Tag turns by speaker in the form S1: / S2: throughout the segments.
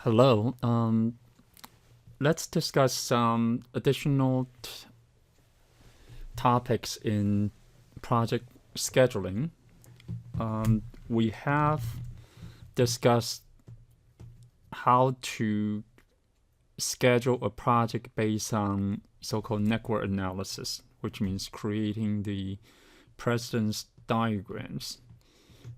S1: Hello. Let's discuss some additional topics in project scheduling. We have discussed how to schedule a project based on so-called network analysis, which means creating the precedence diagrams.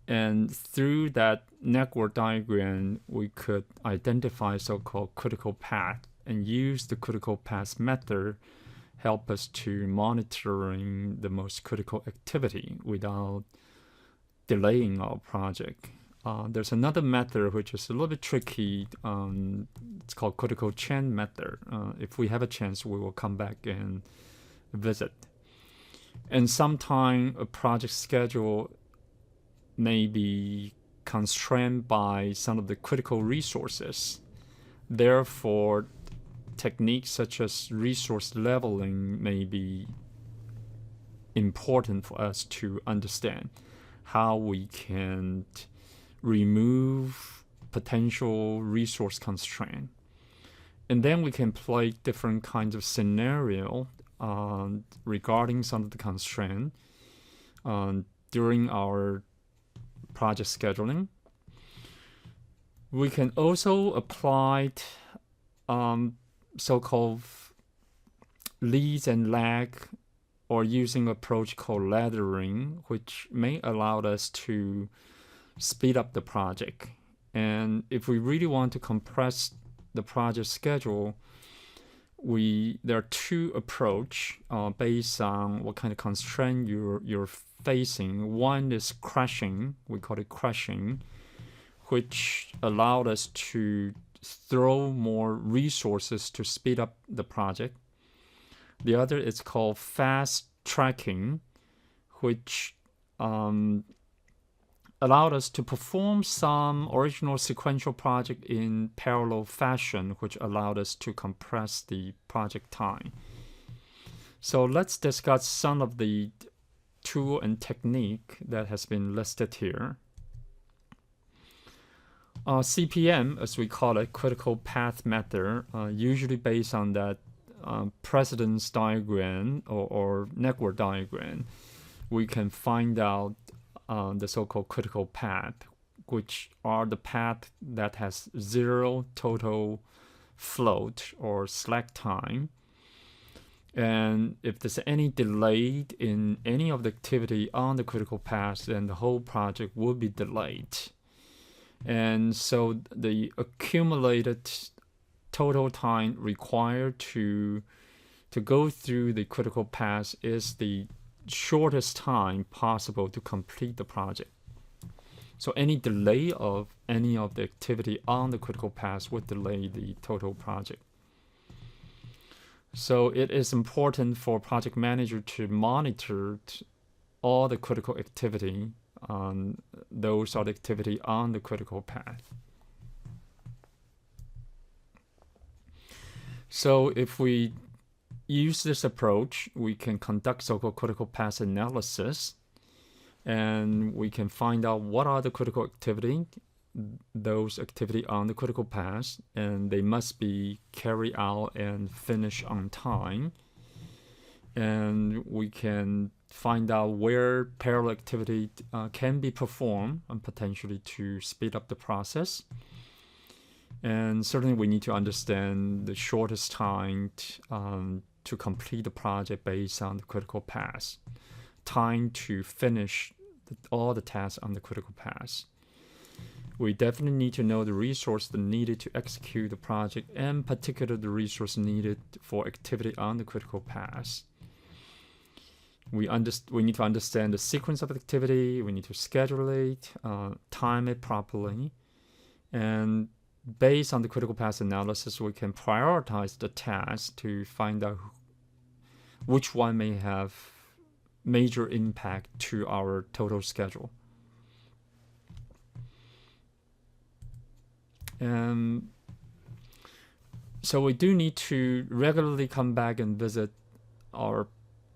S1: And through that network diagram, we could identify so-called critical path and use the critical path method help us to monitoring the most critical activity without delaying our project. There's another method which is a little bit tricky. It's called critical chain method. If we have a chance, we will come back and visit. And sometimes a project schedule may be constrained by some of the critical resources. Therefore, techniques such as resource leveling may be important for us to understand how we can remove potential resource constraint. And then we can play different kinds of scenario regarding some of the constraint during our project scheduling. We can also apply so-called leads and lag, or using an approach called lathering, which may allow us to speed up the project. And if we really want to compress the project schedule, there are two approaches based on what kind of constraint you're facing. One is crushing, we call it crushing, which allowed us to throw more resources to speed up the project. The other is called fast tracking, which allowed us to perform some original sequential project in parallel fashion, which allowed us to compress the project time. So let's discuss some of the tool and technique that has been listed here. CPM, as we call it, critical path method, usually based on that precedence diagram or network diagram, we can find out the so-called critical path, which are the path that has zero total float or slack time. And if there's any delay in any of the activity on the critical path, then the whole project will be delayed. And so the accumulated total time required to go through the critical path is the shortest time possible to complete the project. So any delay of any of the activity on the critical path would delay the total project. So it is important for project manager to monitor all the critical activity on those are the activity on the critical path. So if we use this approach, we can conduct so-called critical path analysis, and we can find out what are the critical activity, those activity on the critical path, and they must be carried out and finished on time. And we can find out where parallel activity can be performed and potentially to speed up the process. And certainly we need to understand the shortest time to complete the project based on the critical path, time to finish all the tasks on the critical path. We definitely need to know the resource needed to execute the project, and particularly the resource needed for activity on the critical path. We need to understand the sequence of activity, we need to schedule it, time it properly, and based on the critical path analysis, we can prioritize the tasks to find out which one may have major impact to our total schedule. So we do need to regularly come back and visit our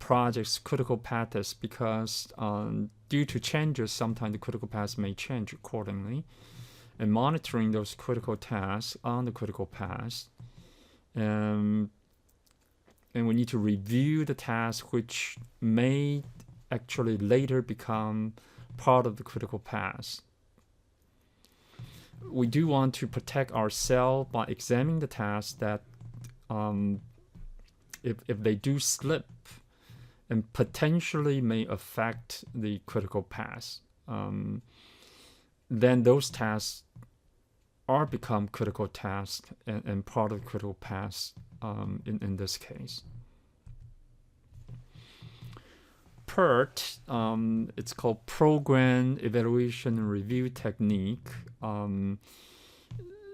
S1: project's critical paths, because due to changes, sometimes the critical paths may change accordingly. and monitoring those critical tasks on the critical path. And we need to review the tasks which may actually later become part of the critical path. We do want to protect ourselves by examining the tasks that if they do slip and potentially may affect the critical path, then those tasks are become critical tasks and part of the critical path in this case. PERT, it's called Program Evaluation and Review Technique.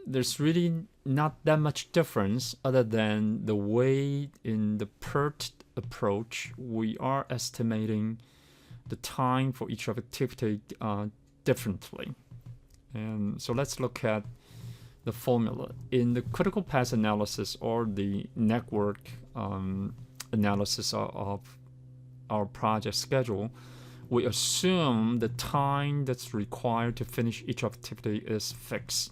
S1: There's really not that much difference other than the way in the PERT approach we are estimating the time for each activity differently. And so let's look at the formula. In the critical path analysis or the network analysis of our project schedule, we assume the time that's required to finish each activity is fixed.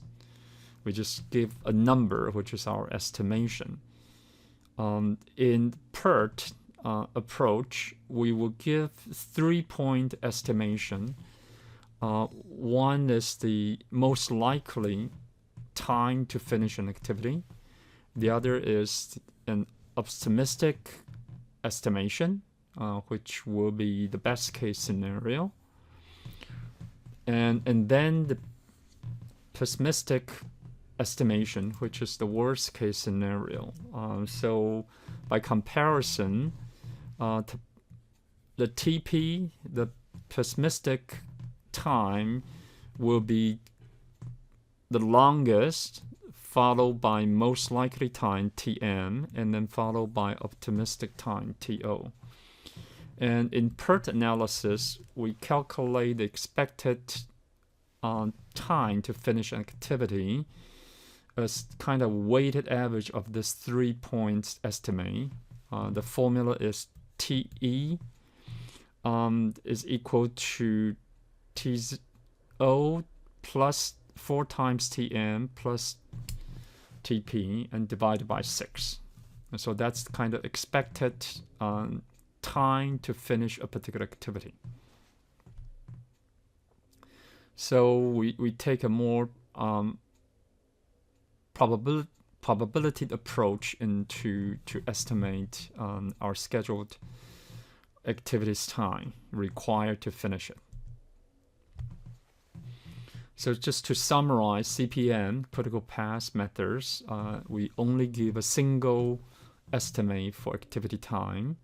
S1: We just give a number, which is our estimation. In PERT approach, we will give 3-point estimation. One is the most likely time to finish an activity. The other is an optimistic estimation, which will be the best case scenario. And then the pessimistic estimation, which is the worst case scenario. So by comparison, the TP, the pessimistic time, will be the longest, followed by most likely time, TM, and then followed by optimistic time, TO. And in PERT analysis, we calculate the expected time to finish an activity as kind of weighted average of this 3 points estimate. The formula is TE is equal to TO plus 4 times TM plus TP and divided by 6. And so that's kind of expected time to finish a particular activity. So we take a more probability approach to estimate our scheduled activities time required to finish it. So just to summarize CPM, critical path methods, we only give a single estimate for activity time.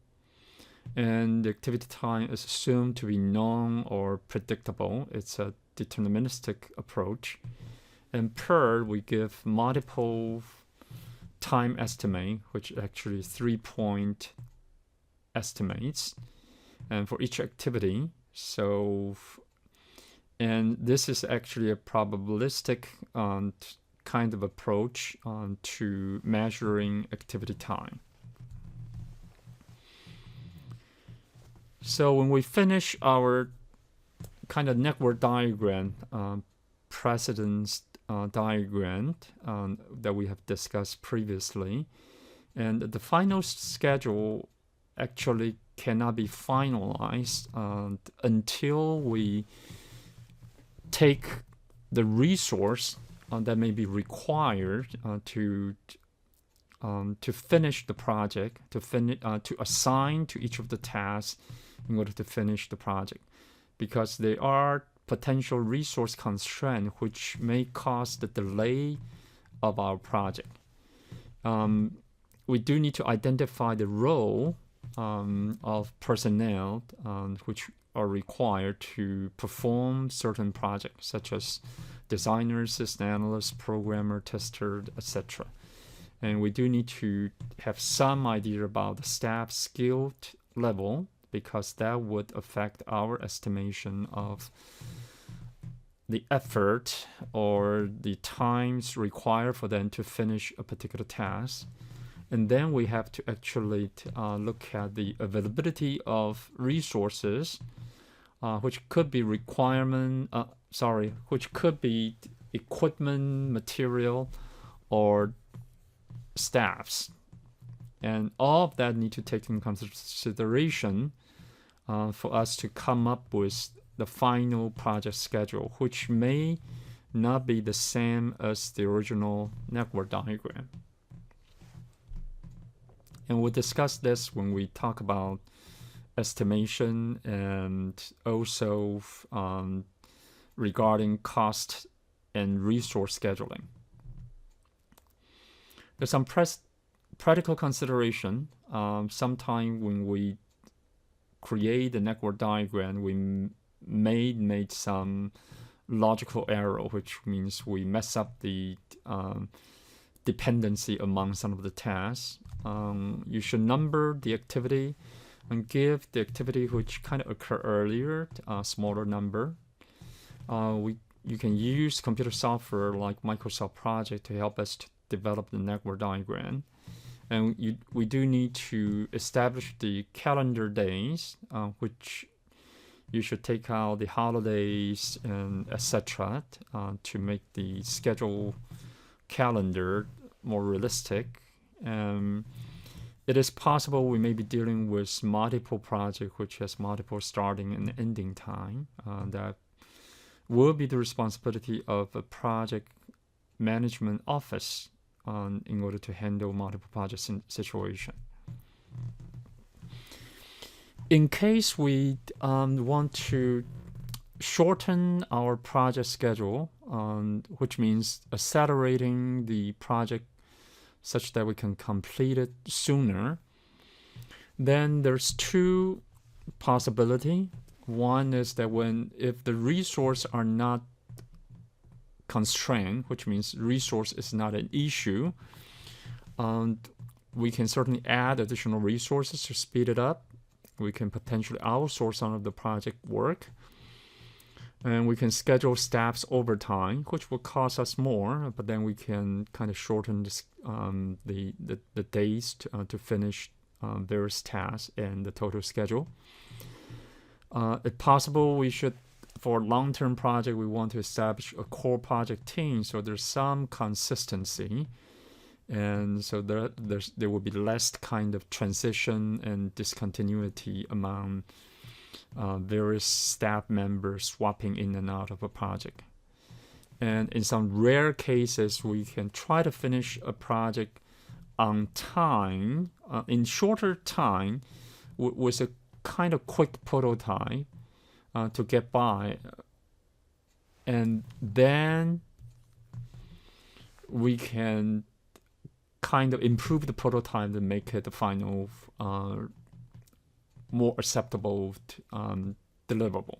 S1: And the activity time is assumed to be known or predictable. It's a deterministic approach. And PERT, we give multiple time estimate, which actually 3-point estimates, and for each activity. So, and this is actually a probabilistic kind of approach to measuring activity time. So when we finish our kind of network diagram, precedence diagram that we have discussed previously, and the final schedule actually cannot be finalized until we take the resource that may be required to finish the project, to assign to each of the tasks in order to finish the project, because there are potential resource constraints which may cause the delay of our project. We do need to identify the role of personnel which are required to perform certain projects, such as designers, system analysts, programmer, tester, etc. And we do need to have some idea about the staff skill level, because that would affect our estimation of the effort or the times required for them to finish a particular task. And then we have to actually look at the availability of resources, which could be which could be equipment, material, or staffs. And all of that need to take into consideration for us to come up with the final project schedule, which may not be the same as the original network diagram. And we'll discuss this when we talk about estimation and also regarding cost and resource scheduling. There's some practical consideration. Sometime when we create the network diagram, we may make some logical error, which means we mess up the dependency among some of the tasks. You should number the activity and give the activity which kind of occur earlier a smaller number. You can use computer software like Microsoft Project to help us to develop the network diagram. And we do need to establish the calendar days, which you should take out the holidays and etc. To make the schedule calendar more realistic. It is possible we may be dealing with multiple projects which has multiple starting and ending time. That will be the responsibility of a project management office in order to handle multiple project situation. In case we want to shorten our project schedule, which means accelerating the project such that we can complete it sooner, then there's two possibilities. One is that if the resources are not constrained, which means resource is not an issue, we can certainly add additional resources to speed it up. We can potentially outsource some of the project work, and we can schedule staffs overtime, which will cost us more, but then we can kind of shorten this, the days to finish various tasks and the total schedule. If possible, we should, for a long-term project, we want to establish a core project team so there's some consistency, and so there will be less kind of transition and discontinuity among various staff members swapping in and out of a project. And in some rare cases, we can try to finish a project on time, in shorter time, with a kind of quick prototype to get by. And then we can kind of improve the prototype to make it the final more acceptable deliverable.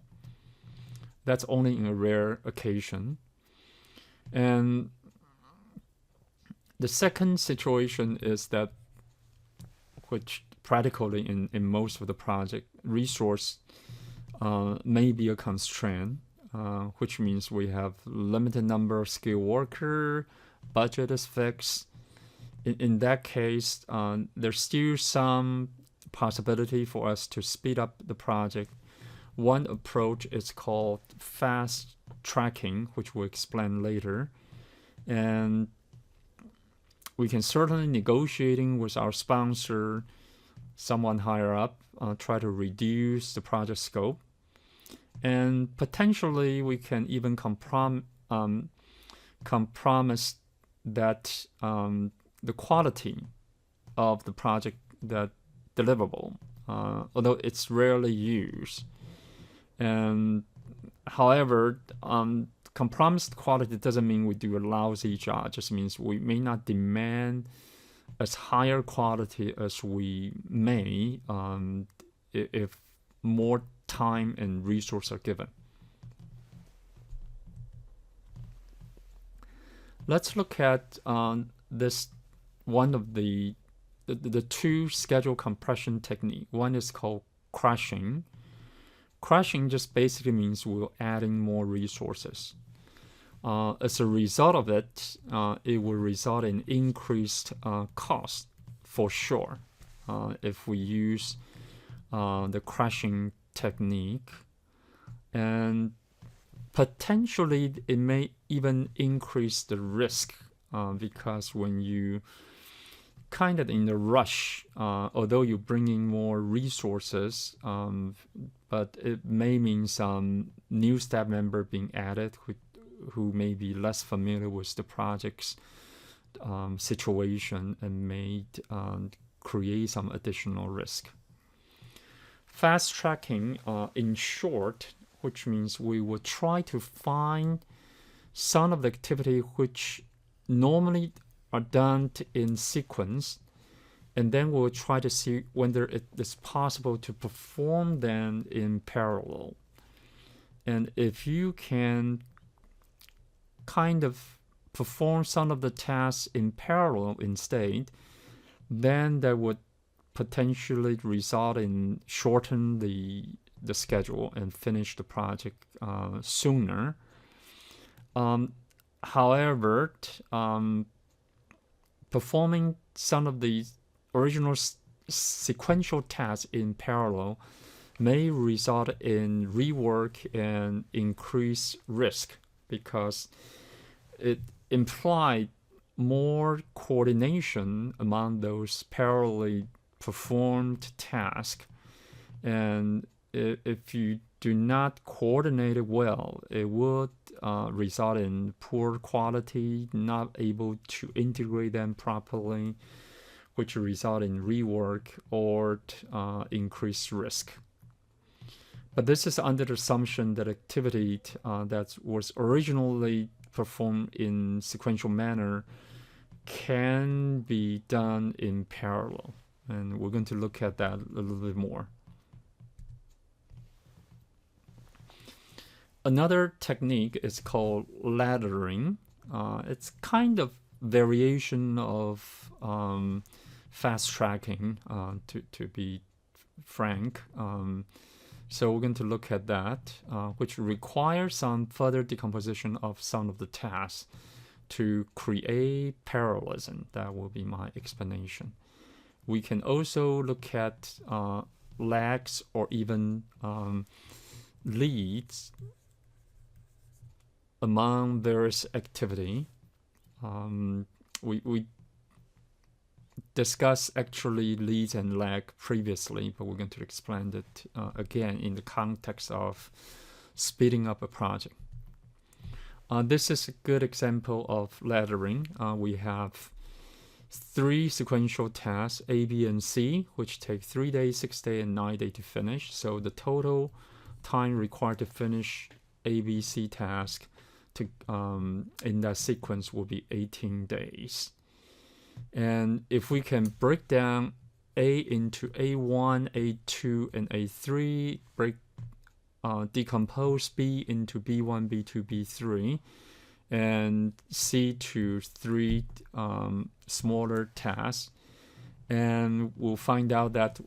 S1: That's only in a rare occasion. And the second situation is that, which practically in most of the project, resource may be a constraint, which means we have limited number of skilled worker, budget is fixed. In that case, there's still some possibility for us to speed up the project. One approach is called fast tracking, which we'll explain later. And we can certainly negotiating with our sponsor, someone higher up, try to reduce the project scope. And potentially we can even compromise that the quality of the project that deliverable, although it's rarely used. And however, compromised quality doesn't mean we do a lousy job. It just means we may not demand as higher quality as we may if more time and resources are given. Let's look at this one of the two schedule compression technique. One is called crushing. Crushing just basically means we're adding more resources. As a result of it, it will result in increased cost for sure if we use the crushing technique. And potentially it may even increase the risk because when you kind of in a rush, although you bring in more resources, but it may mean some new staff member being added who may be less familiar with the project's situation and may create some additional risk. Fast tracking, in short, which means we will try to find some of the activity which normally are done in sequence, and then we'll try to see whether it is possible to perform them in parallel. And if you can kind of perform some of the tasks in parallel instead, then that would potentially result in shorten the schedule and finish the project sooner. However, performing some of the original sequential tasks in parallel may result in rework and increased risk because it implied more coordination among those parallelly performed tasks. And if you do not coordinate it well, it would result in poor quality, not able to integrate them properly, which result in rework or increased risk. But this is under the assumption that activity that was originally performed in sequential manner can be done in parallel. And we're going to look at that a little bit more. Another technique is called lathering. It's kind of variation of fast tracking, to be frank. So we're going to look at that, which requires some further decomposition of some of the tasks to create parallelism. That will be my explanation. We can also look at lags or even leads among various activity. We discussed actually leads and lag previously, but we're going to explain it again in the context of speeding up a project. This is a good example of lathering. We have 3 sequential tasks, A, B, and C, which take 3 days, 6 days, and 9 days to finish. So the total time required to finish A, B, C task in that sequence will be 18 days. And if we can break down A into A1, A2, and A3, decompose B into B1, B2, B3, and C to 3 smaller tasks, and we'll find out that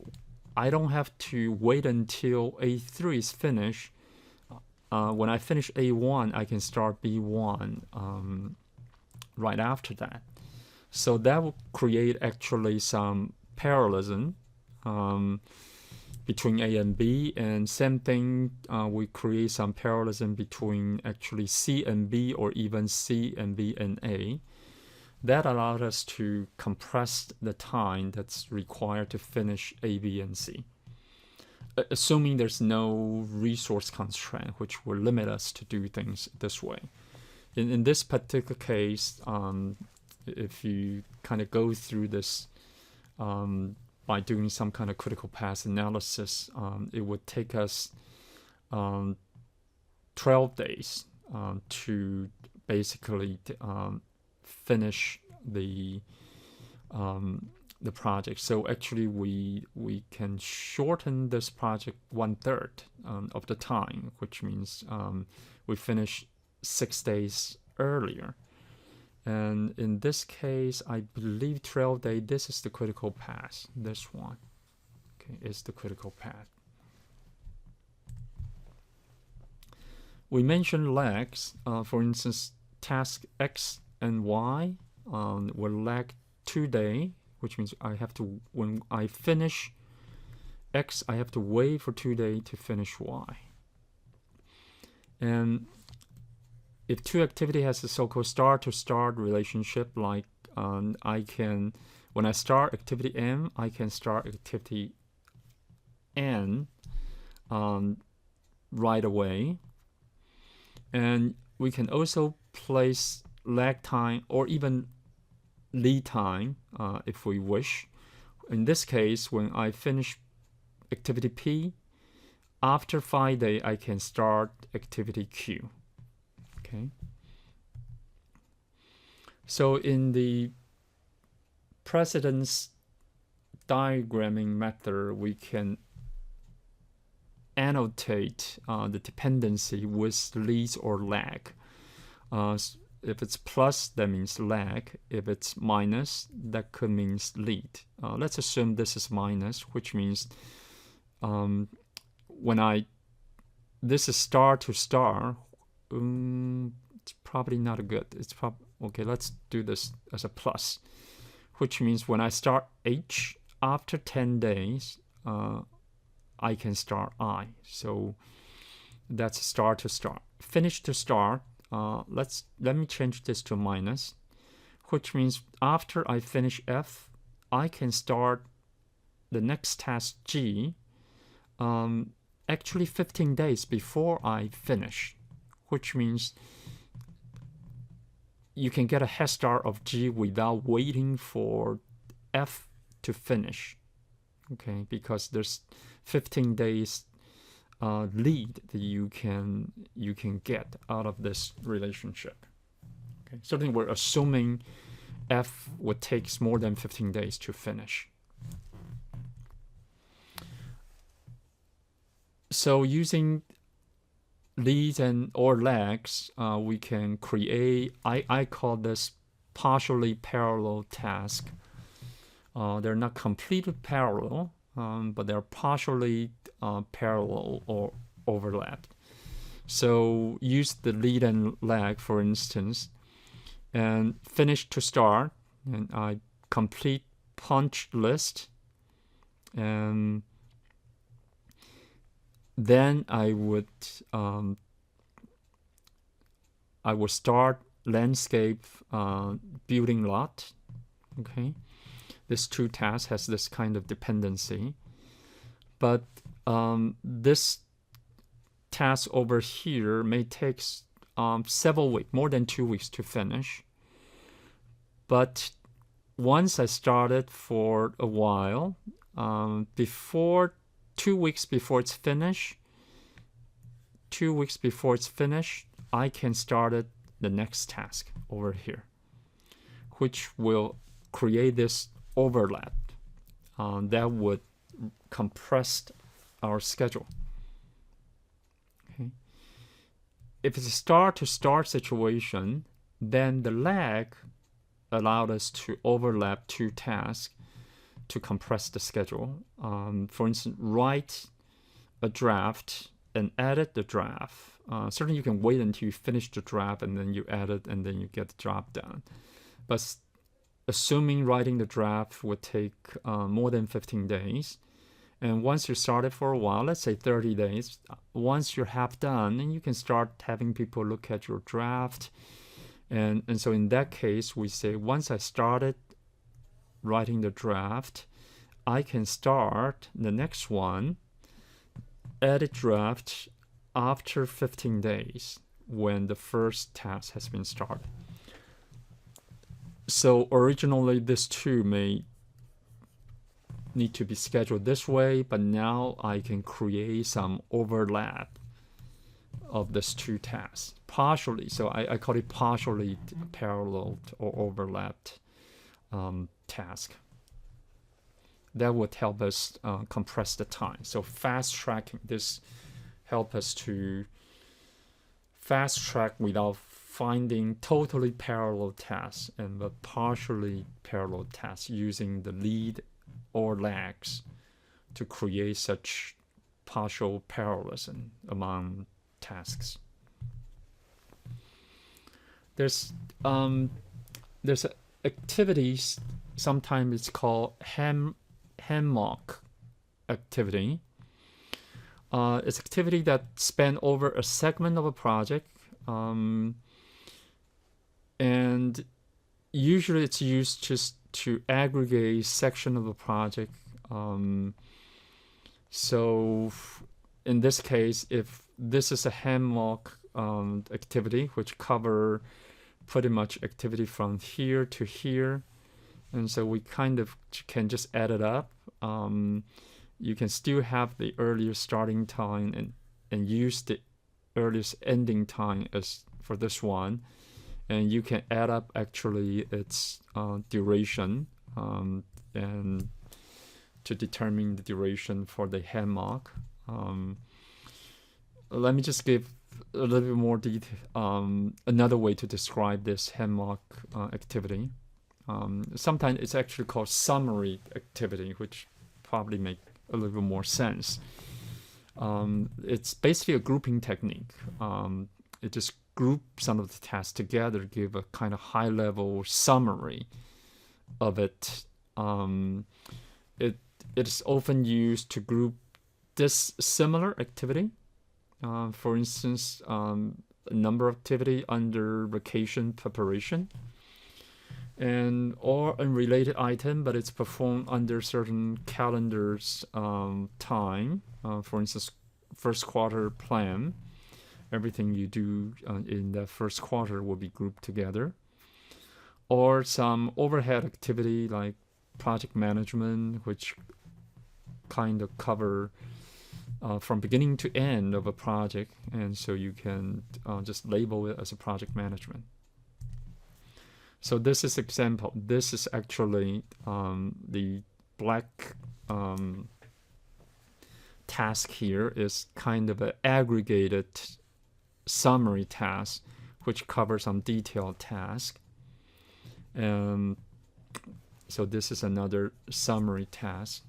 S1: I don't have to wait until A3 is finished. When I finish A1, I can start B1 right after that. So that will create actually some parallelism between A and B, and same thing, we create some parallelism between actually C and B, or even C and B and A. That allowed us to compress the time that's required to finish A, B, and C, assuming there's no resource constraint, which will limit us to do things this way. In this particular case, if you kind of go through this by doing some kind of critical path analysis, it would take us 12 days to basically finish the project. So actually we can shorten this project 1/3 of the time, which means we finish 6 days earlier. And in this case, I believe 12 days, this is the critical path. This one, okay, is the critical path. We mentioned lags. For instance, task X and Y will lag 2 days, which means I have to, when I finish X, I have to wait for 2 days to finish Y. And if two activity has a so-called start-to-start relationship, like when I start activity M, I can start activity N right away. And we can also place lag time or even lead time if we wish. In this case, when I finish activity P, after 5 days, I can start activity Q. Okay. So in the precedence diagramming method, we can annotate the dependency with lead or lag. If it's plus, that means lag. If it's minus, that could mean lead. Let's assume this is minus, which means this is star to star. It's probably not good. Okay. Let's do this as a plus, which means when I start H after 10 days, I can start I. So that's star to star. Finish to start. Let me change this to minus, which means after I finish F, I can start the next task G actually 15 days before I finish, which means you can get a head start of G without waiting for F to finish. Okay, because there's 15 days lead that you can get out of this relationship. Okay, certainly we're assuming F would take more than 15 days to finish. So using leads or lags, we can create, I call this partially parallel task. They're not completely parallel, but they're partially parallel or overlapped. So use the lead and lag, for instance, and finish to start, and I complete punch list, and then I would start landscape building lot. Okay, this two tasks has this kind of dependency, but this task over here may take several weeks, more than 2 weeks to finish. But once I started for a while, before 2 weeks before it's finished, I can start the next task over here, which will create this overlap that would compress our schedule. Okay. If it's a start-to-start situation, then the lag allowed us to overlap two tasks to compress the schedule. For instance, write a draft and edit the draft. Certainly you can wait until you finish the draft and then you edit and then you get the job done. But assuming writing the draft would take more than 15 days, and once you started for a while, let's say 30 days, once you're half done, then you can start having people look at your draft. And so in that case, we say once I started writing the draft, I can start the next one, edit draft, after 15 days when the first task has been started. So originally this too may need to be scheduled this way, but now I can create some overlap of these two tasks partially. So I call it partially parallel or overlapped task. That would help us compress the time. So fast tracking, this help us to fast track without finding totally parallel tasks and the partially parallel tasks using the lead or lags to create such partial parallelism among tasks. There's activities, sometimes it's called Hemlock Activity. It's activity that span over a segment of a project. And usually it's used just to aggregate section of a project. So in this case, if this is a Hemlock activity, which cover pretty much activity from here to here, and so we kind of can just add it up. You can still have the earliest starting time and use the earliest ending time as for this one, and you can add up actually its duration and to determine the duration for the Hemlock. Let me just give a little bit more detail. Another way to describe this Hemlock activity. Sometimes it's actually called summary activity, which probably make a little bit more sense. It's basically a grouping technique. It just groups some of the tasks together, give a kind of high-level summary of it. It is often used to group this similar activity. For instance, a number of activity under vacation preparation, or unrelated item, but it's performed under certain calendars time. For instance, first quarter plan. Everything you do in the first quarter will be grouped together. Or some overhead activity like project management, which kind of cover from beginning to end of a project, and so you can just label it as a project management. So this is example. This is actually the black task here is kind of an aggregated summary task, which covers some detailed task. So this is another summary task.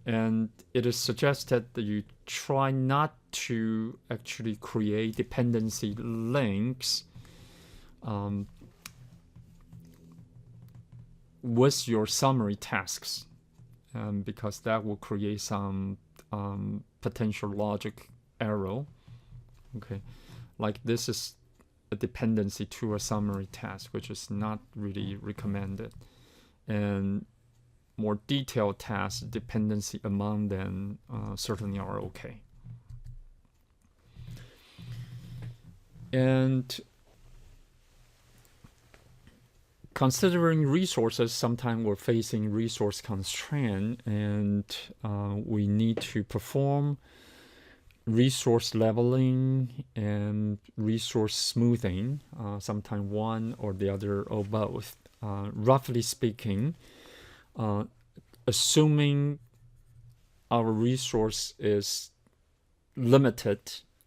S1: And it is suggested that you try not to actually create dependency links with your summary tasks, because that will create some potential logic error. Okay, like this is a dependency to a summary task, which is not really recommended. And more detailed tasks, dependency among them certainly are okay. And considering resources, sometimes we're facing resource constraint, and we need to perform resource leveling and resource smoothing, sometimes one or the other or both. Roughly speaking, assuming our resource is limited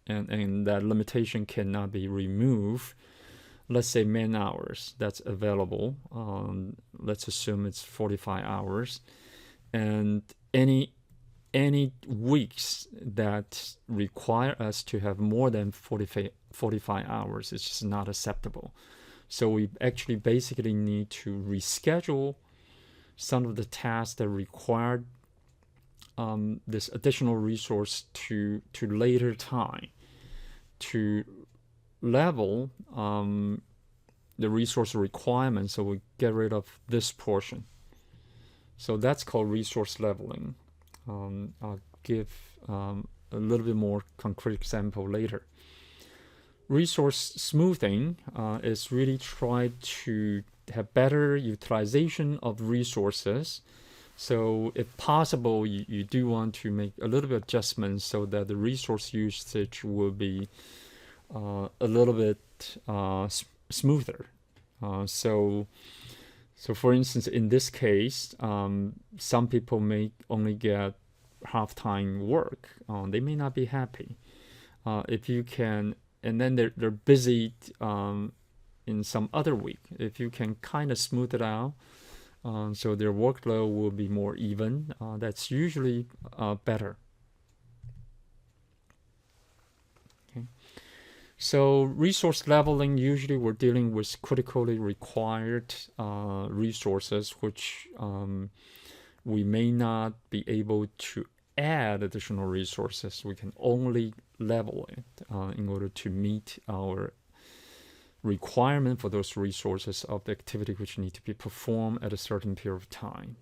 S1: and that limitation cannot be removed, let's say man hours that's available, let's assume it's 45 hours, and any weeks that require us to have more than 45 hours is just not acceptable. So we actually basically need to reschedule some of the tasks that require this additional resource to later time to level the resource requirement, so we get rid of this portion. So that's called resource leveling. I'll give a little bit more concrete example later. Resource smoothing is really try to have better utilization of resources. So if possible, you do want to make a little bit of adjustments so that the resource usage will be a little bit smoother. So for instance, in this case, some people may only get half-time work. They may not be happy. If you can, and then they're busy in some other week. If you can kind of smooth it out, so their workload will be more even, that's usually better. Okay. So resource leveling, usually we're dealing with critically required resources, which we may not be able to add additional resources. We can only level it in order to meet our requirement for those resources of the activity which need to be performed at a certain period of time.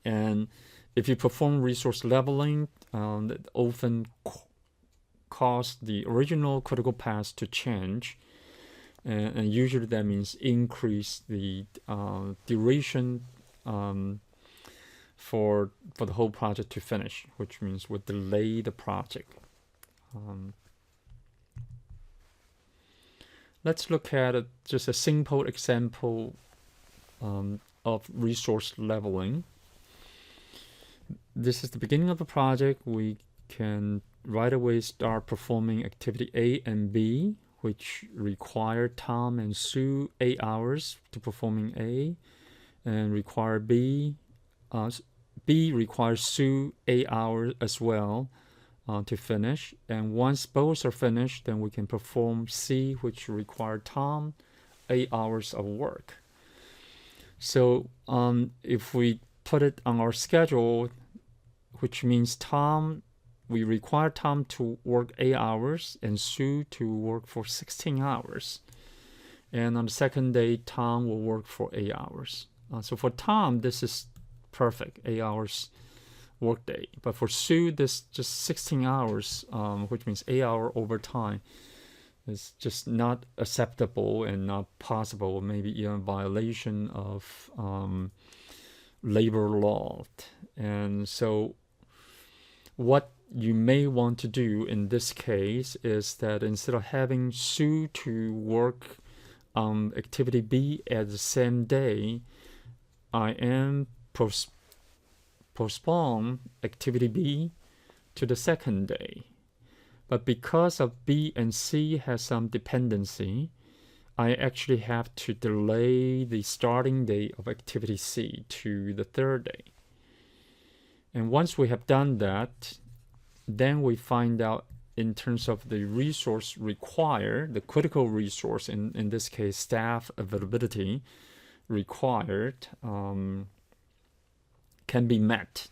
S1: And if you perform resource leveling, that often cause the original critical path to change, and usually that means increase the duration for the whole project to finish, which means would delay the project. Let's look at just a simple example of resource leveling. This is the beginning of the project. We can right away start performing activity A and B, which require Tom and Sue 8 hours to performing A, and require B. B requires Sue 8 hours as well to finish. And once both are finished, then we can perform C, which require Tom 8 hours of work. So if we put it on our schedule, which means we require Tom to work 8 hours and Sue to work for 16 hours. And on the second day, Tom will work for 8 hours. So for Tom, this is perfect, 8 hours work day. But for Sue, this just 16 hours, which means 8 hour overtime, is just not acceptable and not possible, maybe even a violation of labor law. And so what you may want to do in this case is that instead of having Sue to work activity B at the same day, I am postpone activity B to the second day. But because of B and C has some dependency, I actually have to delay the starting date of activity C to the third day. And once we have done that, then we find out in terms of the resource required, the critical resource, in this case staff availability required, can be met.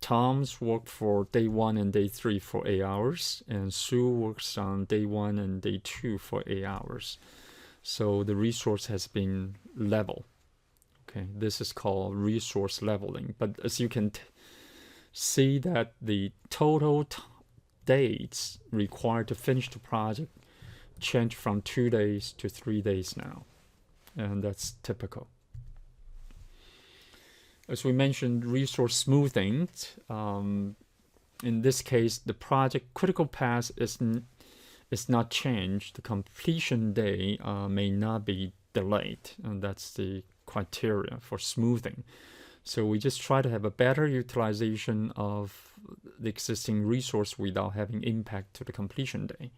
S1: Tom's worked for day 1 and day 3 for 8 hours, and Sue works on day 1 and day 2 for 8 hours. So the resource has been level. Okay, this is called resource leveling. But as you can see that the total dates required to finish the project change from 2 days to 3 days now. And that's typical. As we mentioned, resource smoothing. In this case, the project critical path is not changed. The completion day may not be delayed, and that's the criteria for smoothing. So we just try to have a better utilization of the existing resource without having impact to the completion day.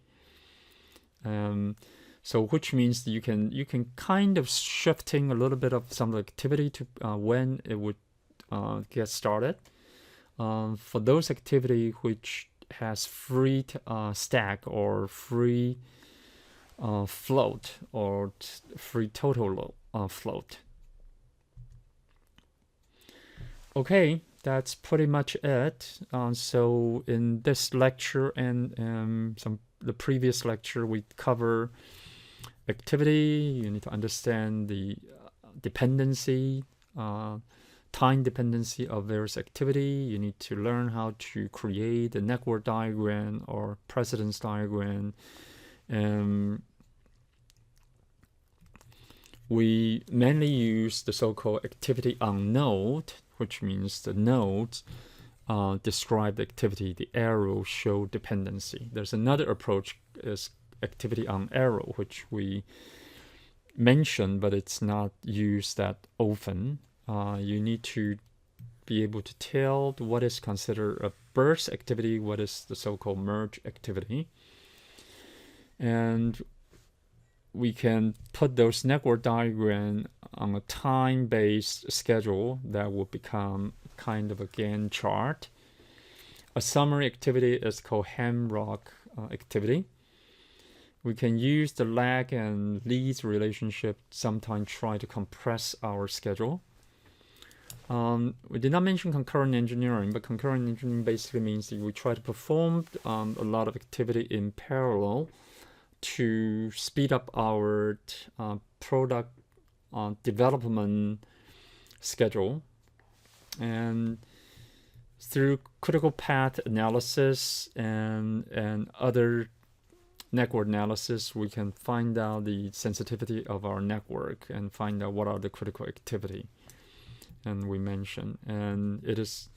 S1: So which means that you can kind of shifting a little bit of some activity to when it would get started. For those activity which has free stack or free float or free total float. Okay, that's pretty much it. So in this lecture and the previous lecture, we cover activity. You need to understand the dependency, time dependency of various activity. You need to learn how to create a network diagram or precedence diagram. We mainly use the so-called activity on node, which means the nodes describe the activity. The arrow show dependency. There's another approach is activity on arrow, which we mentioned, but it's not used that often. You need to be able to tell what is considered a burst activity, what is the so-called merge activity. And we can put those network diagram on a time-based schedule that will become kind of a Gantt chart. A summary activity is called Hemlock Activity. We can use the lag and lead relationship, sometimes try to compress our schedule. We did not mention concurrent engineering, but concurrent engineering basically means that we try to perform a lot of activity in parallel to speed up our product development schedule. And through critical path analysis and other network analysis, we can find out the sensitivity of our network and find out what are the critical activity. And we mentioned, and it is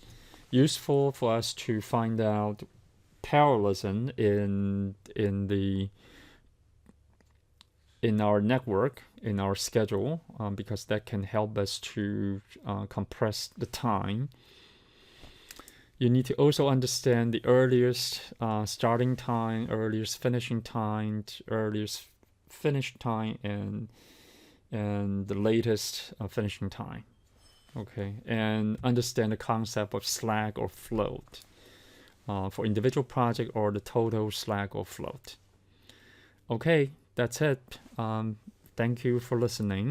S1: useful for us to find out parallelism in our network, in our schedule, because that can help us to compress the time. You need to also understand the earliest starting time, earliest finishing time, earliest finish time, and the latest finishing time. Okay, and understand the concept of slack or float for individual project, or the total slack or float. Okay, that's it. Thank you for listening.